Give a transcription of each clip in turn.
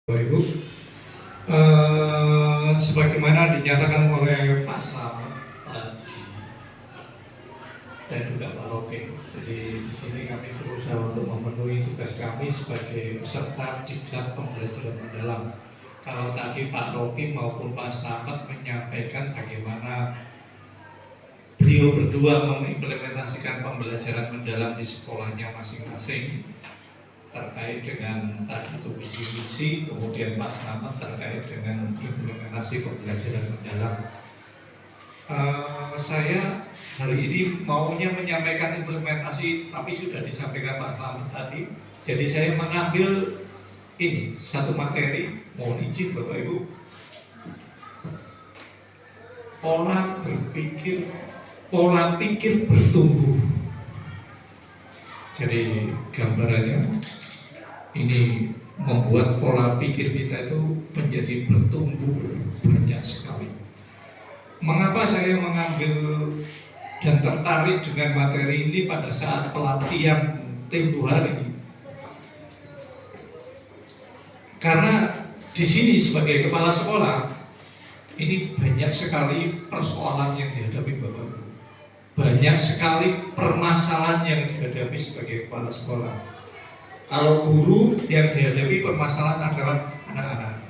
Bapak Ibu, sebagaimana dinyatakan oleh Pak Slamet dan juga Pak Roke, jadi di sini kami berusaha untuk memenuhi tugas kami sebagai peserta diklat pembelajaran mendalam. Kalau tadi Pak Roke maupun Pak Slamet menyampaikan bagaimana beliau berdua mengimplementasikan pembelajaran mendalam di sekolahnya masing-masing, terkait dengan tadi itu visi-misi, kemudian Pak Slamet terkait dengan implementasi pembelajaran mendalam. Saya hari ini maunya menyampaikan implementasi, tapi sudah disampaikan Pak Slamet tadi. Jadi saya mengambil ini satu materi, mohon izin Bapak Ibu, pola pikir bertumbuh. Jadi gambarannya ini membuat pola pikir kita itu menjadi bertumbuh banyak sekali. Mengapa saya mengambil dan tertarik dengan materi ini pada saat pelatihan tempo hari? Karena di sini sebagai kepala sekolah ini banyak sekali persoalan yang dihadapi Bapak Ibu. Banyak sekali permasalahan yang dihadapi sebagai kepala sekolah. Kalau guru yang dihadapi permasalahan adalah anak-anak,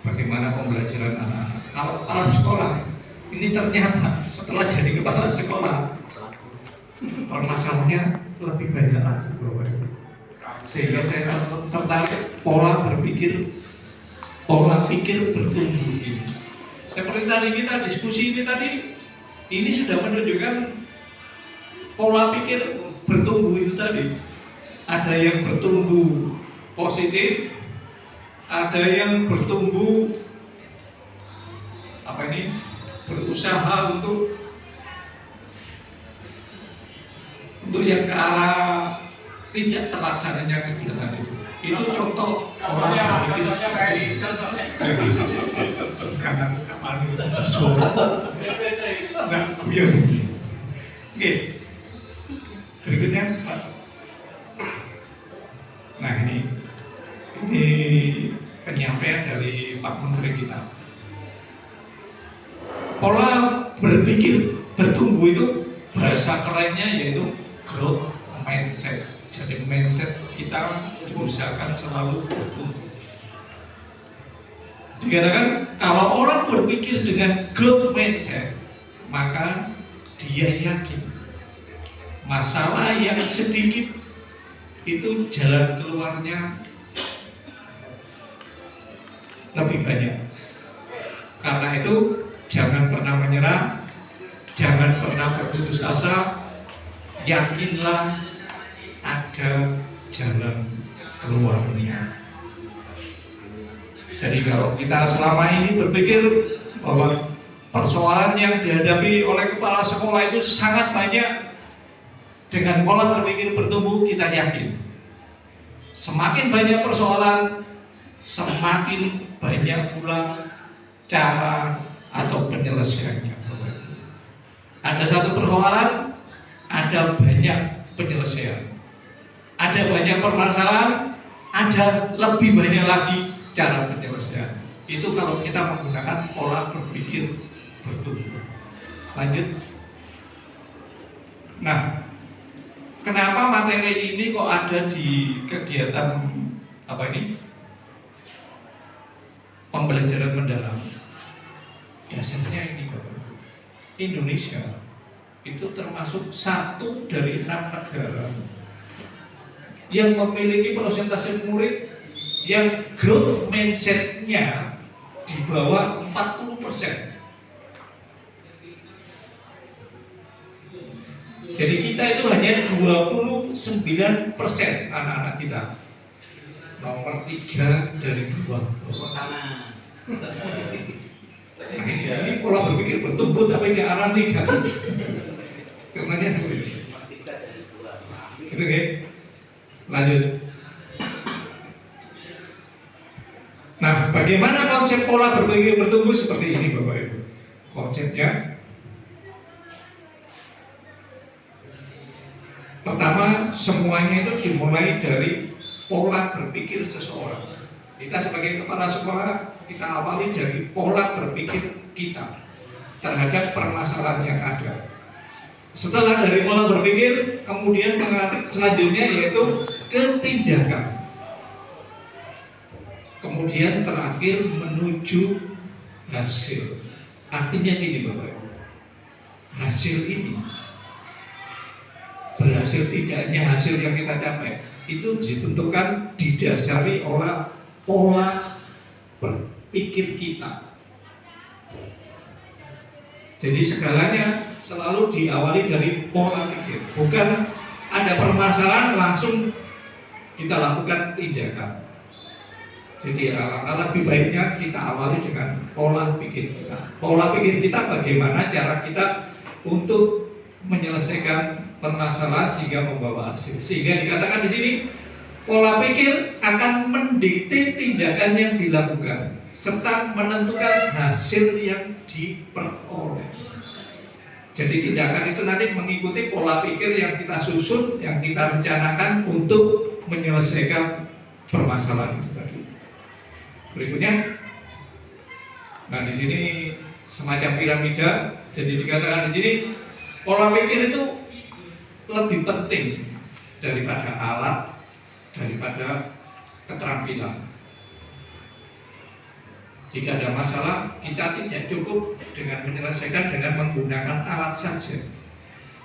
bagaimana pembelajaran anak-anak. Kalau kepala sekolah, ini ternyata setelah jadi kepala sekolah, permasalahannya lebih banyak lagi, Bapak Ibu. Sehingga saya tertarik pola pikir bertumbuh ini. Seperti tadi kita diskusi ini tadi, ini sudah menunjukkan pola pikir bertumbuh itu tadi. Ada yang bertumbuh positif, ada yang bertumbuh berusaha untuk yang ke arah tidak terlaksananya kegiatan itu. Itu contoh orang berpikir sekarang kapan kita enggak biar. Oke. Berikutnya Pak. Nah ini penyampaian dari Pak Menteri kita. Pola berpikir bertumbuh itu bahasa kerennya yaitu growth mindset. Jadi mindset kita diusahakan selalu bertumbuh. Dikatakan kalau orang berpikir dengan growth mindset, maka dia yakin masalah yang sedikit itu jalan keluarnya lebih banyak. Karena itu jangan pernah menyerah, jangan pernah berputus asa, yakinlah ada jalan keluarnya. Jadi kalau kita selama ini berpikir bahwa persoalan yang dihadapi oleh kepala sekolah itu sangat banyak, dengan pola berpikir bertumbuh kita yakin semakin banyak persoalan, semakin banyak pula cara atau penyelesaiannya. Ada satu persoalan, ada banyak penyelesaian. Ada banyak permasalahan, ada lebih banyak lagi cara penyelesaian. Itu kalau kita menggunakan pola berpikir bertumbuh. Lanjut. Nah, kenapa materi ini kok ada di kegiatan pembelajaran mendalam? Dasarnya ini Bapak. Indonesia itu termasuk satu dari 6 negara yang memiliki persentase murid yang growth mindset-nya di bawah 40%. Jadi kita itu hanya 29% anak-anak kita. Nomor 3 dari 2. Nah, ini pola berpikir bertumbuh tapi ke arah negatif. Contohnya seperti itu. Oke, lanjut. Nah, bagaimana konsep pola berpikir bertumbuh seperti ini, Bapak Ibu? Konsepnya pertama, semuanya itu dimulai dari pola berpikir seseorang. Kita sebagai kepala sekolah, kita awali dari pola berpikir kita terhadap permasalahan yang ada. Setelah dari pola berpikir, kemudian selanjutnya yaitu ketindakan. Kemudian terakhir menuju hasil. Artinya gini Bapak Ibu, hasil ini, berhasil tidaknya hasil yang kita capai itu ditentukan didasari oleh pola berpikir kita. Jadi segalanya selalu diawali dari pola pikir. Bukan ada permasalahan langsung kita lakukan tindakan. Jadi alangkah lebih baiknya kita awali dengan pola pikir kita. Pola pikir kita bagaimana cara kita untuk menyelesaikan permasalahan sehingga membawa hasil. Sehingga dikatakan di sini pola pikir akan mendikte tindakan yang dilakukan serta menentukan hasil yang diperoleh. Jadi tindakan itu nanti mengikuti pola pikir yang kita susun, yang kita rencanakan untuk menyelesaikan permasalahan itu tadi. Berikutnya, nah di sini semacam piramida. Jadi dikatakan di sini pola pikir itu lebih penting daripada alat, daripada keterampilan. Jika ada masalah, kita tidak cukup dengan menyelesaikan dengan menggunakan alat saja.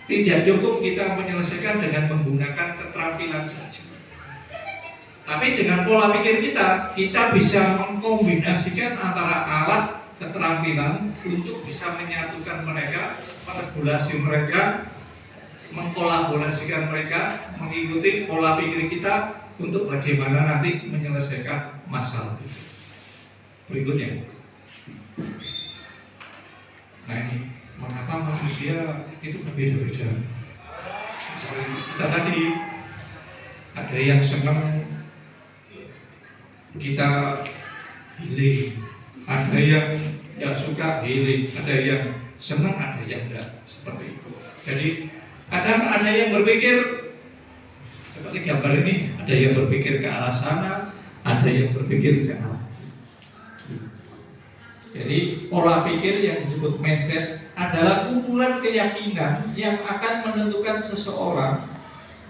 Tidak cukup kita menyelesaikan dengan menggunakan keterampilan saja. Tapi dengan pola pikir kita bisa mengkombinasikan antara alat, keterampilan untuk bisa menyatukan mereka, meregulasi mereka, mengkolaborasikan mereka, mengikuti pola pikir kita untuk bagaimana nanti menyelesaikan masalah itu. Berikutnya, nah ini mengapa manusia itu berbeda-beda. Misalnya kita tadi ada yang senang kita healing, ada yang tidak suka healing, ada yang senang, ada yang tidak, seperti itu. Jadi kadang ada yang berpikir seperti gambar ini, ada yang berpikir ke arah sana, ada yang berpikir ke arah. Jadi pola pikir yang disebut mindset adalah kumpulan keyakinan yang akan menentukan seseorang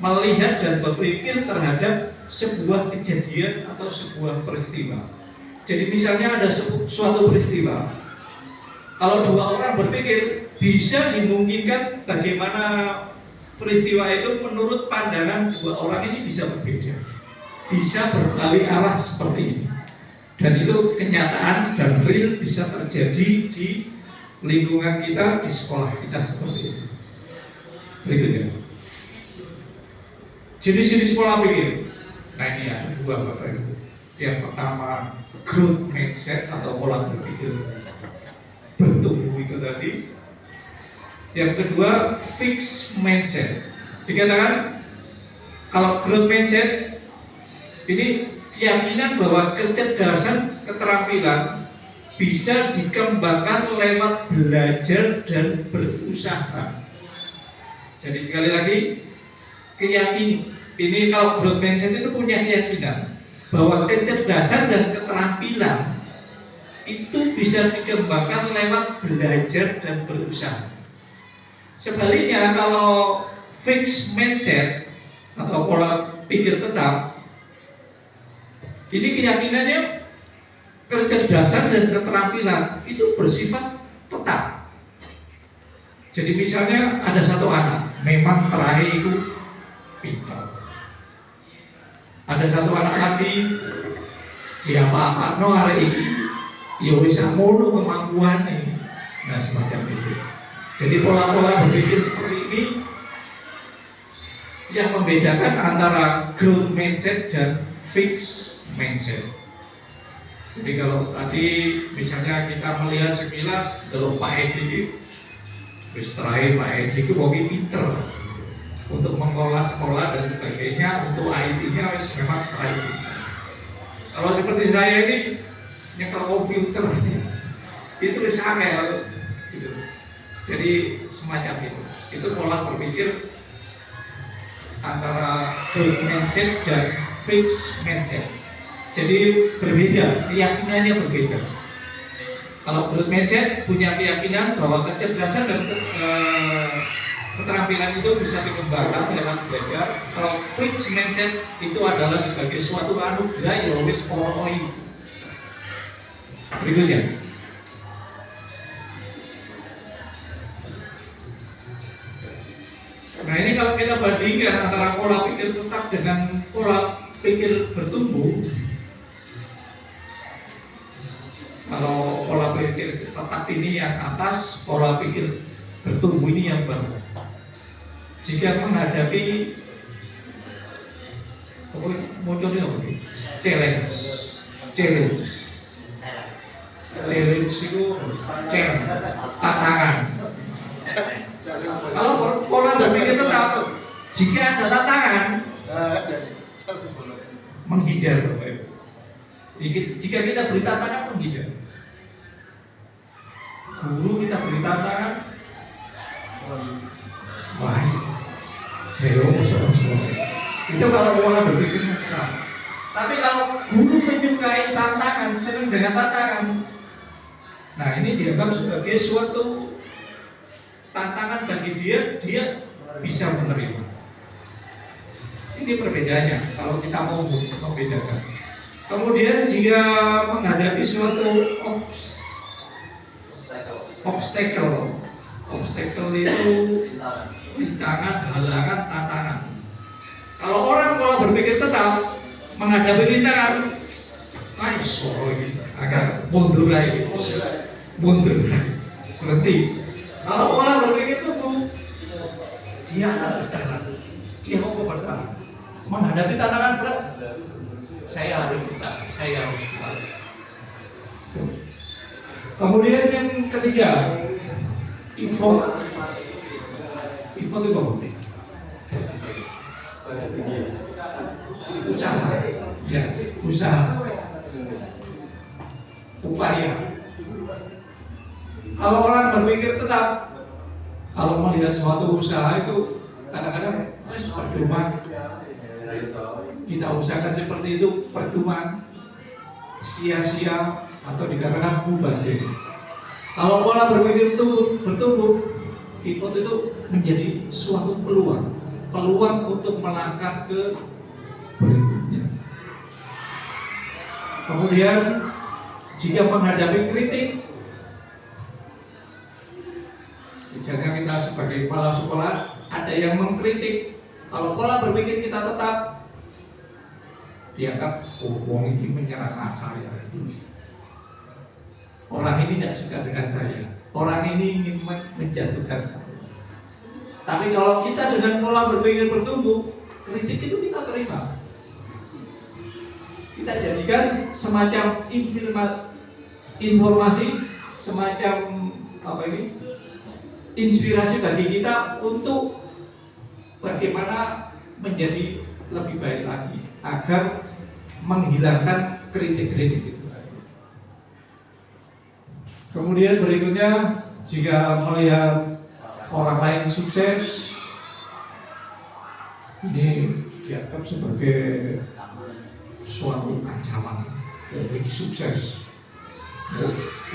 melihat dan berpikir terhadap sebuah kejadian atau sebuah peristiwa. Jadi misalnya ada suatu peristiwa, kalau dua orang berpikir, bisa dimungkinkan bagaimana peristiwa itu menurut pandangan dua orang ini bisa berbeda, bisa berbalik arah seperti ini. Dan itu kenyataan dan real bisa terjadi di lingkungan kita, di sekolah kita seperti itu. Berikutnya, jenis-jenis pola pikir. Nah ini ada dua Bapak Ibu. Yang pertama growth mindset atau pola berpikir bertumbuh itu tadi. Yang kedua fixed mindset. Dikatakan kalau growth mindset ini keyakinan bahwa kecerdasan, keterampilan bisa dikembangkan lewat belajar dan berusaha. Jadi sekali lagi, keyakinan ini kalau growth mindset itu punya keyakinan bahwa kecerdasan dan keterampilan itu bisa dikembangkan lewat belajar dan berusaha. Sebaliknya kalau fixed mindset atau pola pikir tetap, ini keyakinannya kecerdasan dan keterampilan itu bersifat tetap. Jadi misalnya ada satu anak memang terakhir itu pintar, ada satu anak lagi dia apa no hari ini ya bisa mulu kemampuannya. Nah semacam itu. Jadi pola-pola berpikir seperti ini yang membedakan antara growth mindset dan fixed mindset. Jadi kalau tadi misalnya kita melihat sekilas kalau Pak Edi, terus terakhir Pak Edi itu hobi pinter untuk mengelola sekolah dan sebagainya, untuk IT-nya memang terakhir. Kalau seperti saya ini nyekel komputer itu bisa angel gitu. Jadi semacam itu. Itu pola berpikir antara growth mindset dan fixed mindset. Jadi berbeda, keyakinannya berbeda. Kalau growth mindset punya keyakinan bahwa kecerdasan dan keterampilan itu bisa dikembangkan lewat belajar. Kalau fixed mindset itu adalah sebagai suatu anugerah yang wis ono. Berikutnya. Nah ini kalau kita bandingkan antara pola pikir tetap dengan pola pikir bertumbuh. Kalau pola pikir tetap ini yang atas, pola pikir bertumbuh ini yang bawah. Jika menghadapi munculnya apa? Challenge itu tantangan. Kalau pola berpikir tetap, jika ada tantangan, menghindar. Jika kita beri tantangan, menghindar. Guru kita beri tantangan, wah, itu kalau pola berpikir tetap. Tapi kalau guru menyukai tantangan, senang dengan tantangan, nah ini dianggap sebagai suatu tantangan bagi dia bisa menerima. Ini perbedaannya kalau kita mau membedakan. Kemudian jika menghadapi suatu obstacle itu rintangan, halangan, tantangan. Kalau orang pola berpikir tetap menghadapi rintangan, agak mundur lagi, berhenti. Kalau orang berpikir itu dia akan bertahan, dia mau bertahan. Menghadapi tantangan berat, saya harus bertahan. Kemudian yang ketiga, effort itu apa sih? Usaha, upaya. Kalau orang berpikir tetap, kalau melihat suatu usaha itu kadang-kadang percuma. Kita usahakan seperti itu percuma, sia-sia atau dikatakan mubazir. Kalau pola berpikir itu bertumbuh, effort itu menjadi suatu peluang untuk melangkah ke berikutnya. Kemudian jika menghadapi kritik, jangan kita sebagai kepala sekolah ada yang mengkritik. Kalau pola berpikir kita tetap dianggap wong ini menyerang saya. Orang ini tidak suka dengan saya. Orang ini ingin menjatuhkan saya. Tapi kalau kita dengan pola berpikir bertumbuh, kritik itu kita terima. Kita jadikan semacam informasi, semacam inspirasi bagi kita untuk bagaimana menjadi lebih baik lagi agar menghilangkan kritik-kritik itu. Kemudian berikutnya, jika melihat orang lain sukses, ini dianggap sebagai suatu ancaman bagi sukses.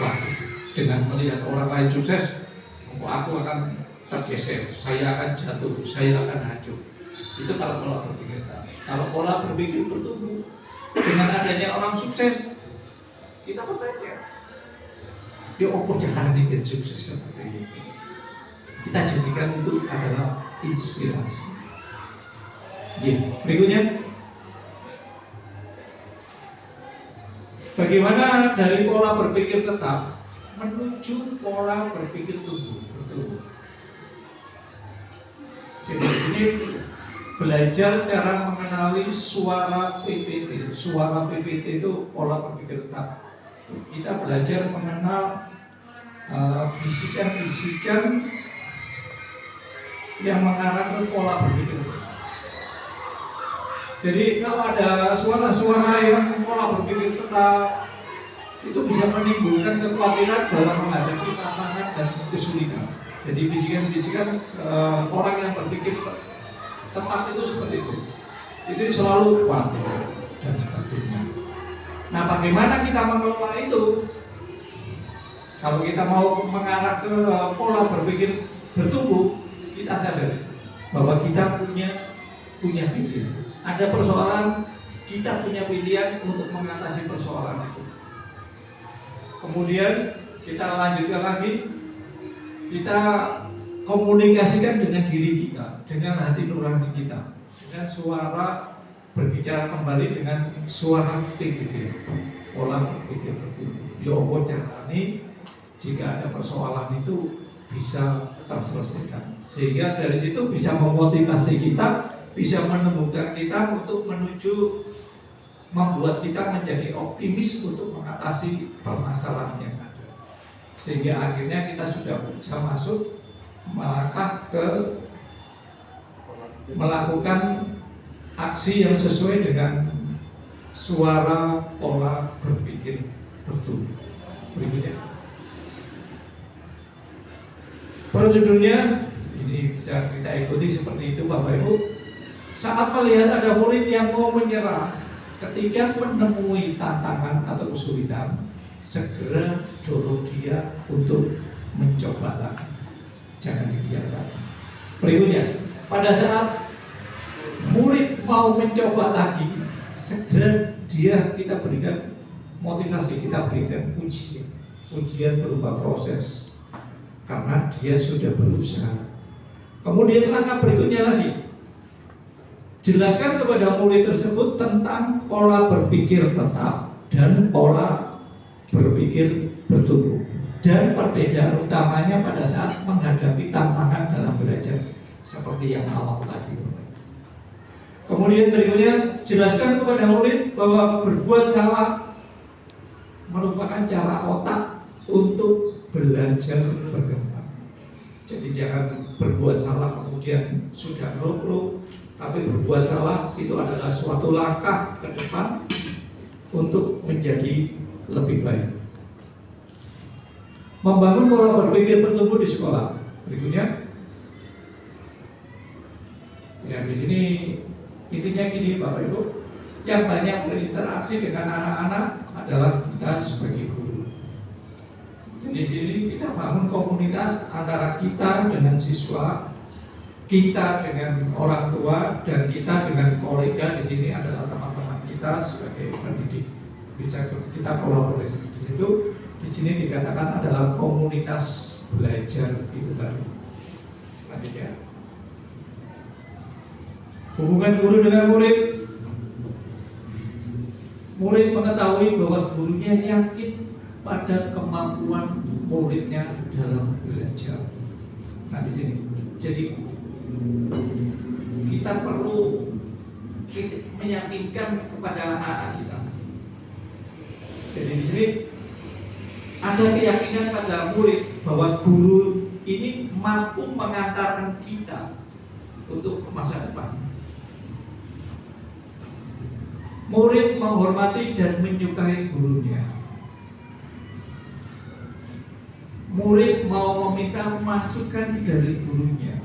Wah, dengan melihat orang lain sukses, aku akan tergeser, saya akan jatuh, saya akan hancur. Itu kalau pola berpikir. Kalau pola berpikir bertumbuh, dengan adanya orang sukses, kita bertanya, ya apa jangan bikin sukses seperti ini. Kita jadikan itu adalah inspirasi. Ya, berikutnya, bagaimana dari pola berpikir tetap menuju pola berpikir tumbuh. Jadi ini belajar cara mengenali suara PPT. Suara PPT itu pola berpikir tetap. Kita belajar mengenal bisikan-bisikan yang mengarah ke pola berpikir. Jadi kalau ada suara-suara yang pola berpikir tetap, itu bisa menimbulkan kekhawatiran dalam menghadapi tantangan dan kesulitan. Jadi bisikan-bisikan orang yang berpikir tetap itu seperti itu. Itu selalu khawatir dan sebagainya. Nah, bagaimana kita mengelola itu? Kalau kita mau mengarah ke pola berpikir bertumbuh, kita sadar bahwa kita punya pilihan. Ada persoalan, kita punya pilihan untuk mengatasi persoalan itu. Kemudian kita lanjutkan lagi, kita komunikasikan dengan diri kita, dengan hati nurani kita, dengan suara berbicara kembali dengan suara pikir, pola berpikir bertumbuh. Ya Allah, caranya jika ada persoalan itu bisa terselesaikan, sehingga dari situ bisa memotivasi kita, bisa menemukan kita untuk menuju membuat kita menjadi optimis untuk mengatasi permasalahan yang ada, sehingga akhirnya kita sudah bisa masuk melangkah ke melakukan aksi yang sesuai dengan suara pola berpikir bertumbuh. Berikutnya, prosedurnya ini bisa kita ikuti seperti itu, Bapak Ibu. Saat melihat ada murid yang mau menyerah ketika menemui tantangan atau kesulitan, segera dorong dia untuk mencoba lagi, jangan dibiarkan. Berikutnya, pada saat murid mau mencoba lagi, segera kita berikan motivasi, kita berikan ujian berupa proses, karena dia sudah berusaha. Kemudian langkah berikutnya lagi, jelaskan kepada murid tersebut tentang pola berpikir tetap dan pola berpikir bertumbuh, dan perbedaan utamanya pada saat menghadapi tantangan dalam belajar, seperti yang awal tadi. Kemudian berikutnya, jelaskan kepada murid bahwa berbuat salah merupakan cara otak untuk belajar berkembang. Jadi jangan berbuat salah kemudian sudah luput, tapi berbuat salah itu adalah suatu langkah ke depan untuk menjadi lebih baik. Membangun pola berpikir bertumbuh di sekolah. Berikutnya, ya di sini intinya gini, Bapak Ibu, yang banyak berinteraksi dengan anak-anak adalah kita sebagai guru. Jadi di sini kita bangun komunitas antara kita dengan siswa, kita dengan orang tua, dan kita dengan kolega. Di sini adalah teman-teman kita sebagai pendidik. Bisa kita kolaborasi di situ. Di sini dikatakan adalah komunitas belajar itu tadi. Selanjutnya, hubungan guru dengan murid. Murid mengetahui bahwa gurunya yakin pada kemampuan muridnya dalam belajar. Nah di sini, jadi kita perlu meyakinkan kepada anak-anak kita. Jadi di sini ada keyakinan pada murid bahwa guru ini mampu mengantarkan kita untuk masa depan. Murid menghormati dan menyukai gurunya. Murid mau meminta masukan dari gurunya.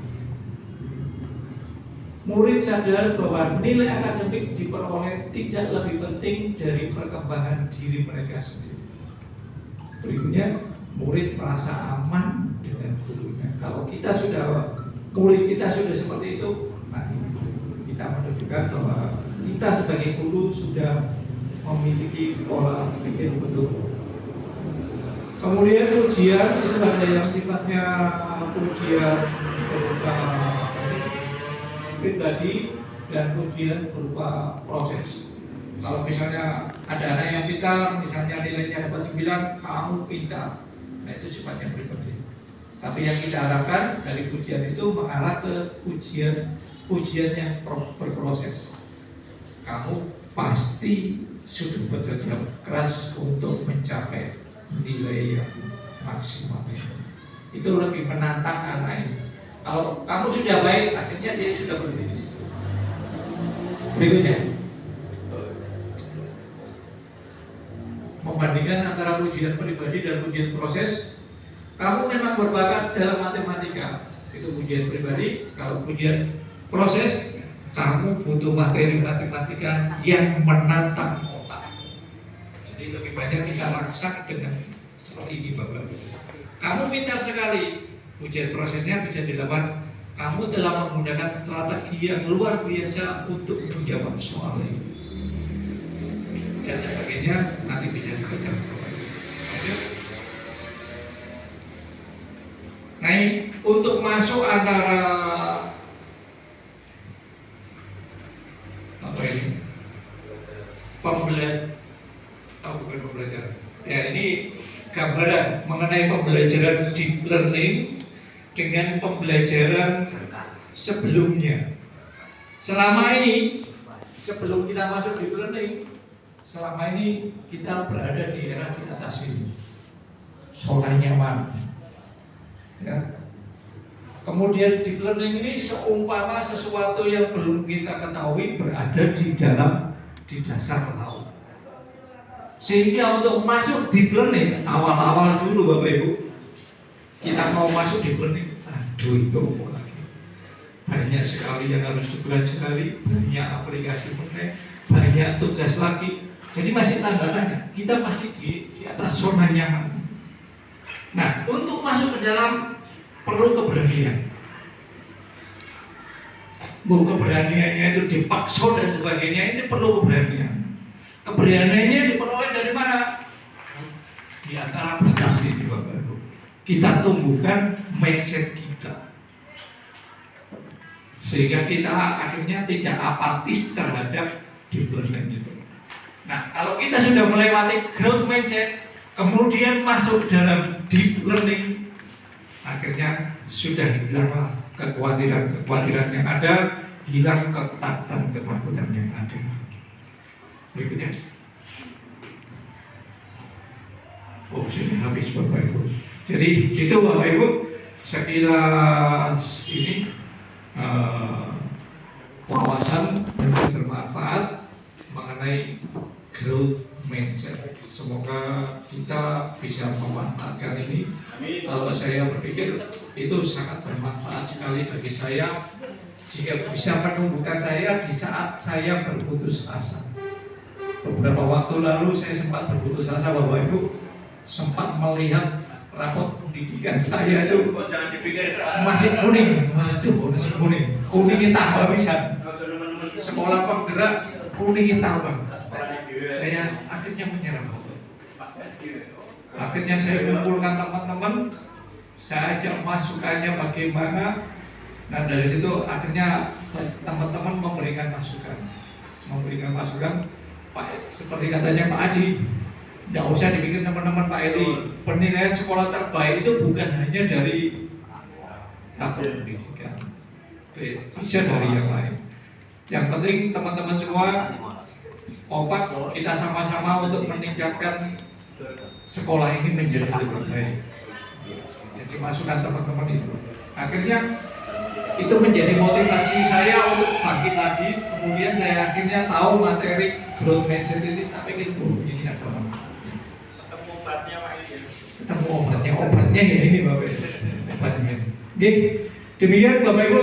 Murid sadar bahwa nilai akademik diperoleh tidak lebih penting dari perkembangan diri mereka sendiri. Berikutnya, murid merasa aman dengan gurunya. Kalau kita sudah, murid kita sudah seperti itu, nah kita menunjukkan bahwa kita sebagai guru sudah memiliki pola pikir betul. Kemudian ujian itu ada yang sifatnya ujian berupa pribadi dan ujian berupa proses. Kalau misalnya ada anak yang pintar, misalnya nilainya dapat 9, kamu pintar, nah itu sifatnya pribadi. Tapi yang kita harapkan dari ujian itu mengarah ke ujian yang berproses. Kamu pasti sudah bekerja keras untuk mencapai nilai yang maksimal. Itu lebih menantang anak ini. Kalau kamu sudah baik, akhirnya dia sudah berhenti di situ. Berikutnya, membandingkan antara ujian pribadi dan ujian proses. Kamu memang berbakat dalam matematika, itu ujian pribadi. Kalau ujian proses, kamu butuh materi matematika yang menantang otak. Jadi lebih banyak kita raksak dengan seperti ini Bapak. Kamu pintar sekali. Ujian prosesnya bisa dilakukan. Kamu telah menggunakan strategi yang luar biasa untuk menjawab soal ini. Dan sebagainya nanti bisa dibaca. Nah, untuk masuk antara apa ini? Bukan pembelajaran. Ya, ini gambaran mengenai pembelajaran deep learning dengan pembelajaran sebelumnya. Selama ini, sebelum kita masuk deep learning, selama ini kita berada di era di atas ini, zona nyaman. Ya. Kemudian deep learning ini seumpama sesuatu yang belum kita ketahui berada di dasar laut. Sehingga untuk masuk deep learning awal-awal dulu Bapak Ibu, kita mau masuk deep learning, aduh itu lagi banyak sekali yang harus dipelajari, banyak aplikasi banyak tugas lagi. Jadi masih tanda tanya, kita masih di atas zona nyaman. Nah, untuk masuk ke dalam perlu keberanian. Keberaniannya itu dipaksa dan sebagainya, ini perlu keberanian. Keberaniannya diperoleh dari mana? Di antara batas ini Bapak Ibu. Kita tumbuhkan mindset kita, sehingga kita akhirnya tidak apatis terhadap deep learning itu. Nah, kalau kita sudah melewati growth mindset, kemudian masuk dalam deep learning, akhirnya sudah hilang kekhawatiran yang ada, hilang ketakutan yang ada. Berikutnya. Sudah habis Bapak Ibu. Jadi itu Bapak Ibu sekilas ini wawasan yang bermanfaat mengenai growth mindset. Semoga kita bisa memanfaatkan ini. Kalau saya berpikir itu sangat bermanfaat sekali bagi saya, jika bisa menumbuhkan saya di saat saya berputus asa. Beberapa waktu lalu saya sempat berputus asa Bapak Ibu, sempat melihat rapot pendidikan saya itu masih kuning, masih kuning, kuningnya tambah bisa. Sekolah penggerak kuningnya tambah. Saya akhirnya menyerah. Akhirnya saya kumpulkan teman-teman, saya ajak masukannya bagaimana. Nah dari situ akhirnya teman-teman memberikan masukan. Pak, seperti katanya Pak Adi, tidak usah dipikir teman-teman Pak Eli, penilaian sekolah terbaik itu bukan hanya dari rapor pendidikan, bisa dari yang lain. Yang penting teman-teman semua kompak, kita sama-sama untuk meningkatkan sekolah ini menjadi lebih baik. Jadi masukan teman-teman itu, akhirnya itu menjadi motivasi saya untuk bangkit lagi. Kemudian saya akhirnya tahu materi growth mindset ini, tapi ini ada ketemu obatnya ya ini Bapak Ibu. Obatnya. Oke, demikian Bapak Ibu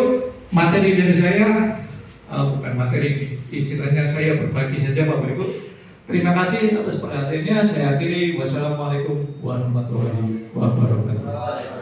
materi dari saya, bukan materi ini, istilahnya saya berbagi saja Bapak Ibu. Terima kasih atas perhatiannya. Saya akhiri. Wassalamualaikum warahmatullahi wabarakatuh.